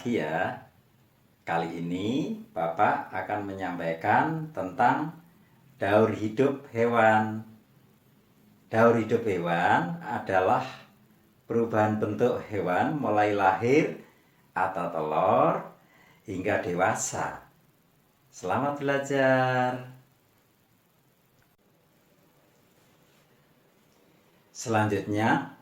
lagi ya. Kali ini Bapak akan menyampaikan tentang daur hidup hewan. Daur hidup hewan adalah perubahan bentuk hewan mulai lahir atau telur hingga dewasa. Selamat belajar. Selanjutnya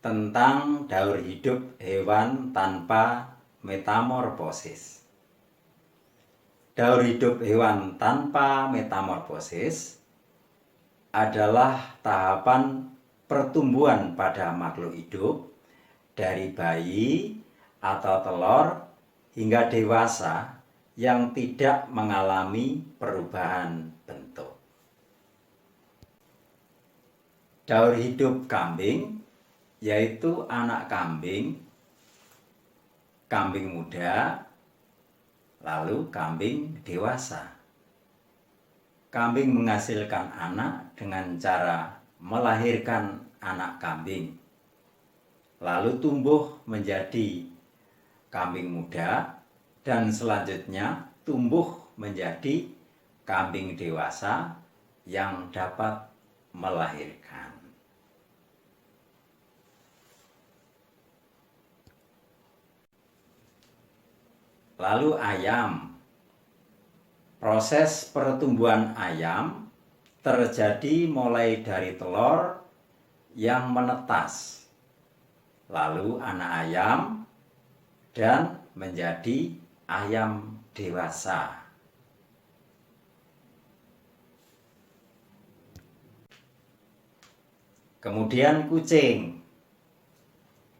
tentang daur hidup hewan tanpa metamorfosis. Daur hidup hewan tanpa metamorfosis adalah tahapan pertumbuhan pada makhluk hidup dari bayi atau telur hingga dewasa yang tidak mengalami perubahan bentuk. Daur hidup kambing yaitu anak kambing, kambing muda, lalu kambing dewasa. Kambing menghasilkan anak dengan cara melahirkan anak kambing, lalu tumbuh menjadi kambing muda dan selanjutnya tumbuh menjadi kambing dewasa yang dapat melahirkan. Lalu ayam. Proses pertumbuhan ayam terjadi mulai dari telur yang menetas, lalu anak ayam, dan menjadi ayam dewasa. Kemudian kucing.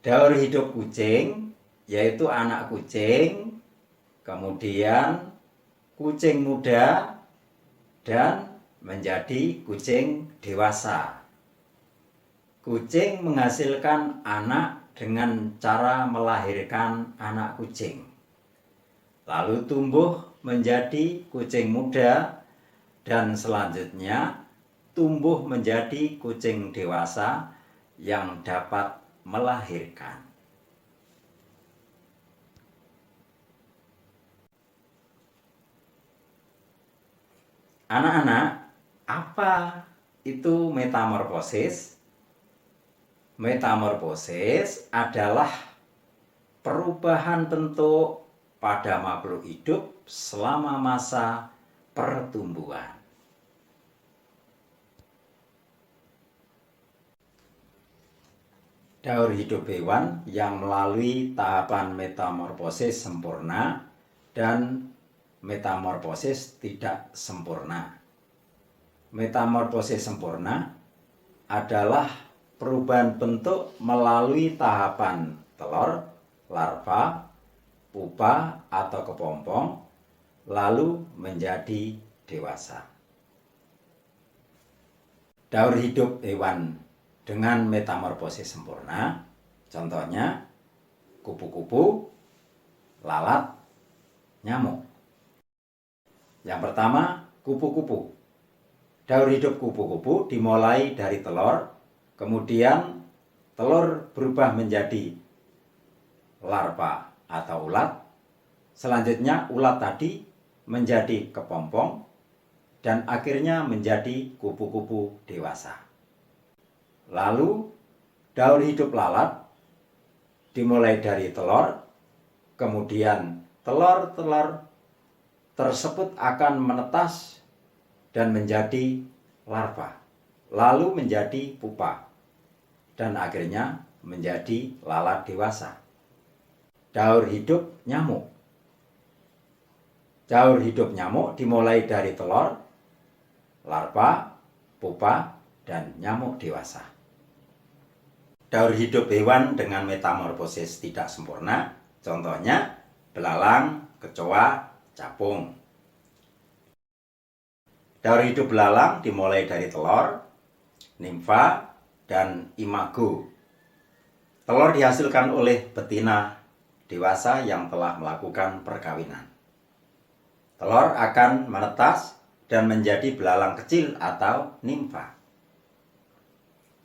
Daur hidup kucing yaitu anak kucing, kemudian kucing muda, dan menjadi kucing dewasa. Kucing menghasilkan anak dengan cara melahirkan anak kucing, lalu tumbuh menjadi kucing muda, dan selanjutnya tumbuh menjadi kucing dewasa yang dapat melahirkan. Anak-anak, apa itu metamorfosis? Metamorfosis adalah perubahan bentuk pada makhluk hidup selama masa pertumbuhan. Daur hidup hewan yang melalui tahapan metamorfosis sempurna dan metamorfosis tidak sempurna. Metamorfosis sempurna adalah perubahan bentuk melalui tahapan telur, larva, pupa atau kepompong, lalu menjadi dewasa. Daur hidup hewan dengan metamorfosis sempurna, contohnya kupu-kupu, lalat, nyamuk. Yang pertama, kupu-kupu. Daur hidup kupu-kupu dimulai dari telur, kemudian telur berubah menjadi larva atau ulat, selanjutnya ulat tadi menjadi kepompong, dan akhirnya menjadi kupu-kupu dewasa. Lalu, daur hidup lalat dimulai dari telur, kemudian telur-telur tersebut akan menetas dan menjadi larva, lalu menjadi pupa, dan akhirnya menjadi lalat dewasa. Daur hidup nyamuk. Daur hidup nyamuk dimulai dari telur, larva, pupa, dan nyamuk dewasa. Daur hidup hewan dengan metamorfosis tidak sempurna, contohnya belalang, kecoa, capung. Daur hidup belalang dimulai dari telur, nimfa, dan imago. Telur dihasilkan oleh betina dewasa yang telah melakukan perkawinan. Telur akan menetas dan menjadi belalang kecil atau nimfa.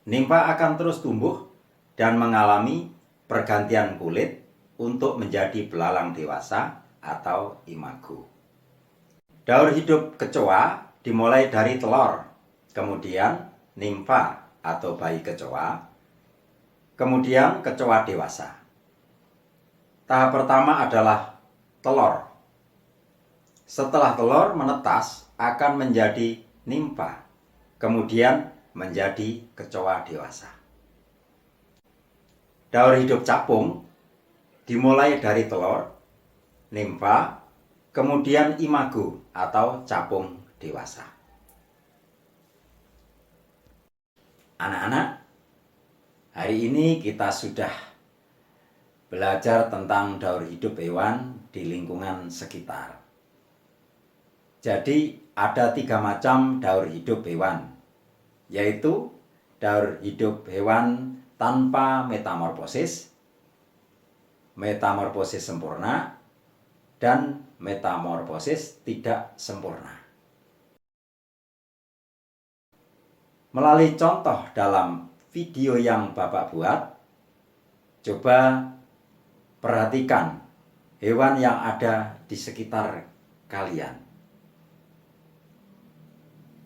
Nimfa akan terus tumbuh dan mengalami pergantian kulit untuk menjadi belalang dewasa atau imago. Daur hidup kecoa dimulai dari telur, kemudian nimfa atau bayi kecoa, kemudian kecoa dewasa. Tahap pertama adalah telur. Setelah telur menetas akan menjadi nimfa, kemudian menjadi kecoa dewasa. Daur hidup capung dimulai dari telur, nimfa, kemudian imago atau capung dewasa. Anak-anak, hari ini kita sudah belajar tentang daur hidup hewan di lingkungan sekitar. Jadi ada 3 macam daur hidup hewan, yaitu daur hidup hewan tanpa metamorfosis, metamorfosis sempurna, dan metamorfosis tidak sempurna. Melalui contoh dalam video yang Bapak buat, coba perhatikan hewan yang ada di sekitar kalian.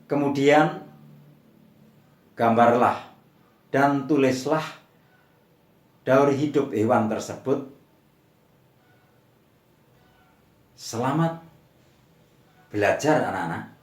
Kemudian gambarlah dan tulislah daur hidup hewan tersebut. Selamat belajar anak-anak.